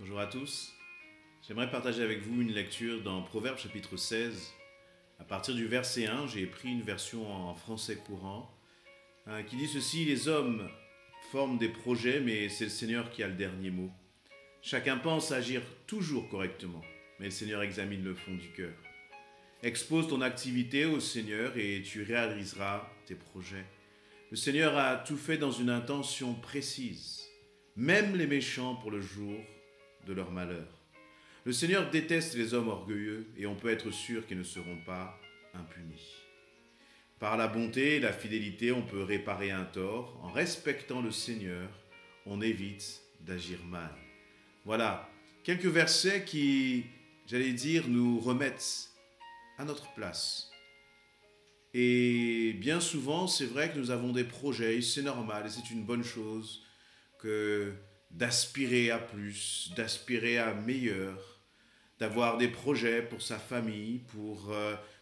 Bonjour à tous. J'aimerais partager avec vous une lecture dans Proverbes chapitre 16. À partir du verset 1, j'ai pris une version en français courant qui dit ceci: les hommes forment des projets, mais c'est le Seigneur qui a le dernier mot. Chacun pense agir toujours correctement, mais le Seigneur examine le fond du cœur. Expose ton activité au Seigneur et tu réaliseras tes projets. Le Seigneur a tout fait dans une intention précise, même les méchants pour le jour de leur malheur. Le Seigneur déteste les hommes orgueilleux et on peut être sûr qu'ils ne seront pas impunis. Par la bonté et la fidélité, on peut réparer un tort. En respectant le Seigneur, on évite d'agir mal. Voilà, quelques versets qui, j'allais dire, nous remettent à notre place. Et bien souvent, c'est vrai que nous avons des projets, et c'est normal, et c'est une bonne chose que d'aspirer à plus, d'aspirer à meilleur, d'avoir des projets pour sa famille, pour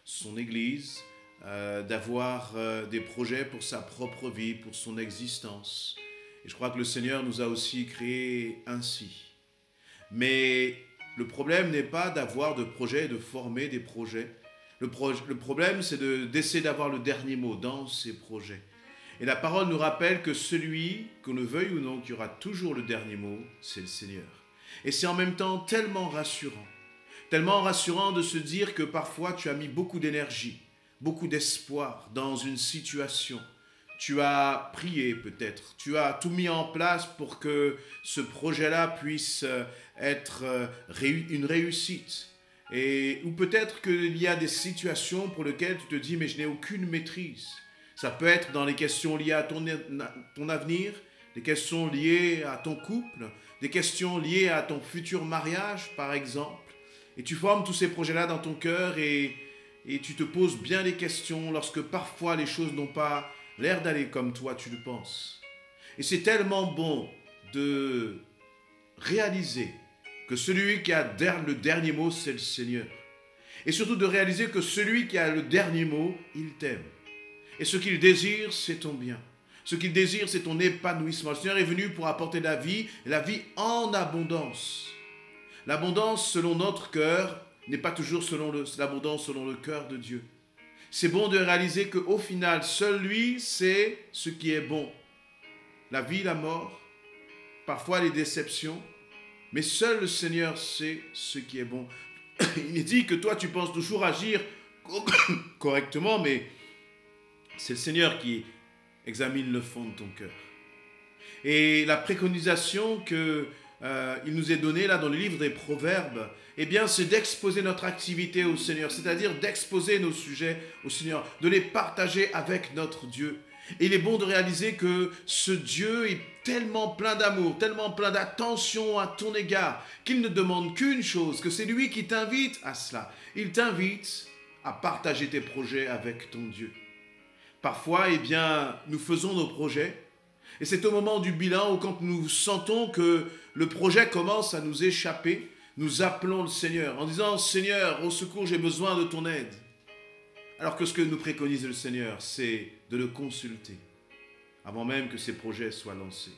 son église, d'avoir des projets pour sa propre vie, pour son existence. Et je crois que le Seigneur nous a aussi créés ainsi. Mais le problème n'est pas d'avoir de projets et de former des projets. Le problème, c'est d'essayer d'avoir le dernier mot dans ces projets. Et la parole nous rappelle que celui, qu'on le veuille ou non, qui aura toujours le dernier mot, c'est le Seigneur. Et c'est en même temps tellement rassurant de se dire que parfois tu as mis beaucoup d'énergie, beaucoup d'espoir dans une situation. Tu as prié peut-être, tu as tout mis en place pour que ce projet-là puisse être une réussite. Ou peut-être qu'il y a des situations pour lesquelles tu te dis mais je n'ai aucune maîtrise. Ça peut être dans les questions liées à ton avenir, des questions liées à ton couple, des questions liées à ton futur mariage par exemple. Et tu formes tous ces projets-là dans ton cœur et tu te poses bien les questions lorsque parfois les choses n'ont pas l'air d'aller comme toi tu le penses. Et c'est tellement bon de réaliser que celui qui a le dernier mot, c'est le Seigneur. Et surtout de réaliser que celui qui a le dernier mot, il t'aime. Et ce qu'il désire, c'est ton bien. Ce qu'il désire, c'est ton épanouissement. Le Seigneur est venu pour apporter la vie en abondance. L'abondance selon notre cœur n'est pas toujours l'abondance selon le cœur de Dieu. C'est bon de réaliser qu'au final, seul lui sait ce qui est bon. La vie, la mort, parfois les déceptions, mais seul le Seigneur sait ce qui est bon. Il dit que toi, tu penses toujours agir correctement, mais c'est le Seigneur qui examine le fond de ton cœur. Et la préconisation qu'il nous est donnée là dans le livre des Proverbes, eh bien, c'est d'exposer notre activité au Seigneur, c'est-à-dire d'exposer nos sujets au Seigneur, de les partager avec notre Dieu. Et il est bon de réaliser que ce Dieu est tellement plein d'amour, tellement plein d'attention à ton égard, qu'il ne demande qu'une chose, que c'est lui qui t'invite à cela. Il t'invite à partager tes projets avec ton Dieu. Parfois, eh bien, nous faisons nos projets, et c'est au moment du bilan où quand nous sentons que le projet commence à nous échapper, nous appelons le Seigneur en disant « Seigneur, au secours, j'ai besoin de ton aide ». Alors que ce que nous préconise le Seigneur, c'est de le consulter avant même que ces projets soient lancés.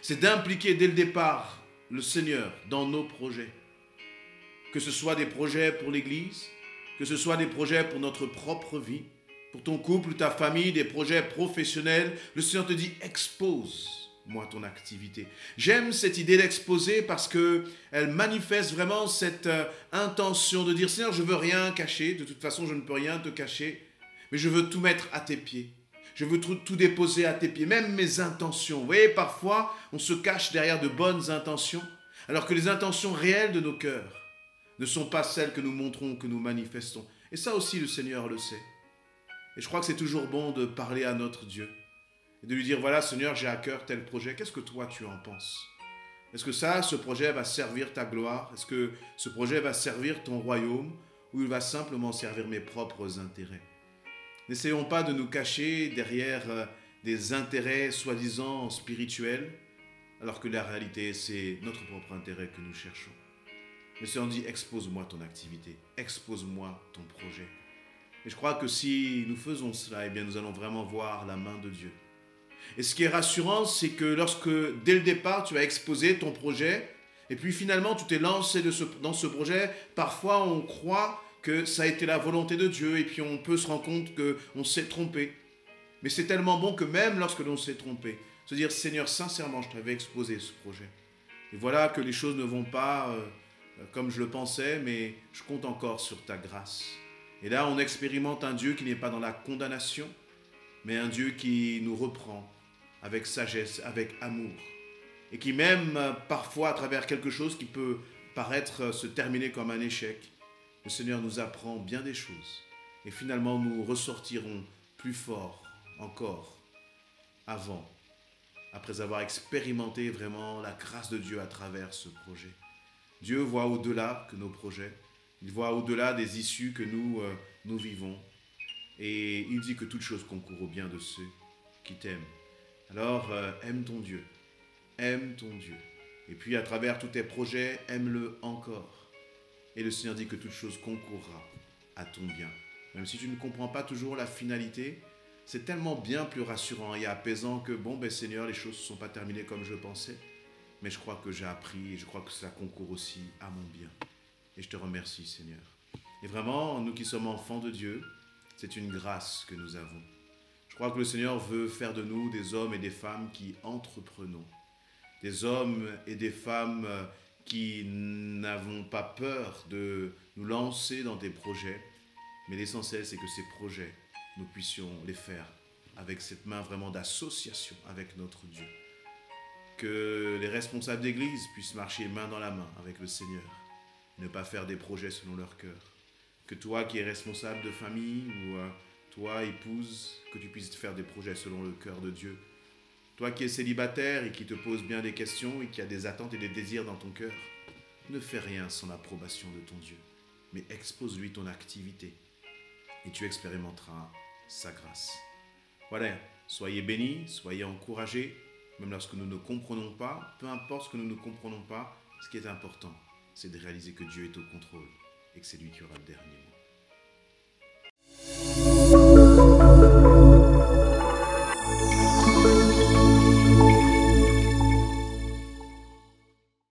C'est d'impliquer dès le départ le Seigneur dans nos projets. Que ce soit des projets pour l'Église, que ce soit des projets pour notre propre vie, pour ton couple, ta famille, des projets professionnels, le Seigneur te dit « expose-moi ton activité ». J'aime cette idée d'exposer parce qu'elle manifeste vraiment cette intention de dire « Seigneur, je ne veux rien cacher, de toute façon je ne peux rien te cacher, mais je veux tout mettre à tes pieds. Je veux tout déposer à tes pieds, même mes intentions. » Vous voyez, parfois, on se cache derrière de bonnes intentions, alors que les intentions réelles de nos cœurs ne sont pas celles que nous montrons, que nous manifestons. Et ça aussi, le Seigneur le sait. Et je crois que c'est toujours bon de parler à notre Dieu et de lui dire, voilà Seigneur, j'ai à cœur tel projet, qu'est-ce que toi tu en penses? Est-ce que ce projet va servir ta gloire? Est-ce que ce projet va servir ton royaume? Ou il va simplement servir mes propres intérêts? N'essayons pas de nous cacher derrière des intérêts soi-disant spirituels, alors que la réalité, c'est notre propre intérêt que nous cherchons. Le Seigneur dit, expose-moi ton activité, expose-moi ton projet. Et je crois que si nous faisons cela, eh bien nous allons vraiment voir la main de Dieu. Et ce qui est rassurant, c'est que lorsque, dès le départ, tu as exposé ton projet, Et puis finalement, tu t'es lancé dans ce projet. Parfois, on croit que ça a été la volonté de Dieu et puis on peut se rendre compte qu'on s'est trompé. Mais c'est tellement bon que même lorsque l'on s'est trompé, se dire, Seigneur, sincèrement, je t'avais exposé ce projet. Et voilà que les choses ne vont pas comme je le pensais, mais je compte encore sur ta grâce. Et là, on expérimente un Dieu qui n'est pas dans la condamnation, mais un Dieu qui nous reprend avec sagesse, avec amour. Et qui même, parfois, à travers quelque chose qui peut paraître se terminer comme un échec, le Seigneur nous apprend bien des choses. Et finalement, nous ressortirons plus forts encore avant, après avoir expérimenté vraiment la grâce de Dieu à travers ce projet. Dieu voit au-delà que nos projets. Il voit au-delà des issues que nous vivons. Et il dit que toute chose concourt au bien de ceux qui t'aiment. Alors, aime ton Dieu. Aime ton Dieu. Et puis, à travers tous tes projets, aime-le encore. Et le Seigneur dit que toute chose concourra à ton bien. Même si tu ne comprends pas toujours la finalité, c'est tellement bien plus rassurant et apaisant que, bon, ben Seigneur, les choses ne sont pas terminées comme je pensais. Mais je crois que j'ai appris et je crois que ça concourt aussi à mon bien. Et je te remercie, Seigneur. Et vraiment, nous qui sommes enfants de Dieu, c'est une grâce que nous avons. Je crois que le Seigneur veut faire de nous des hommes et des femmes qui entreprenons. Des hommes et des femmes qui n'avons pas peur de nous lancer dans des projets. Mais l'essentiel, c'est que ces projets, nous puissions les faire avec cette main vraiment d'association avec notre Dieu. Que les responsables d'église puissent marcher main dans la main avec le Seigneur. Ne pas faire des projets selon leur cœur. Que toi qui es responsable de famille ou toi, épouse, que tu puisses faire des projets selon le cœur de Dieu. Toi qui es célibataire et qui te poses bien des questions et qui a des attentes et des désirs dans ton cœur, ne fais rien sans l'approbation de ton Dieu, mais expose-lui ton activité et tu expérimenteras sa grâce. Voilà, soyez bénis, soyez encouragés, même lorsque nous ne comprenons pas, peu importe ce que nous ne comprenons pas, ce qui est important, c'est de réaliser que Dieu est au contrôle et que c'est lui qui aura le dernier mot.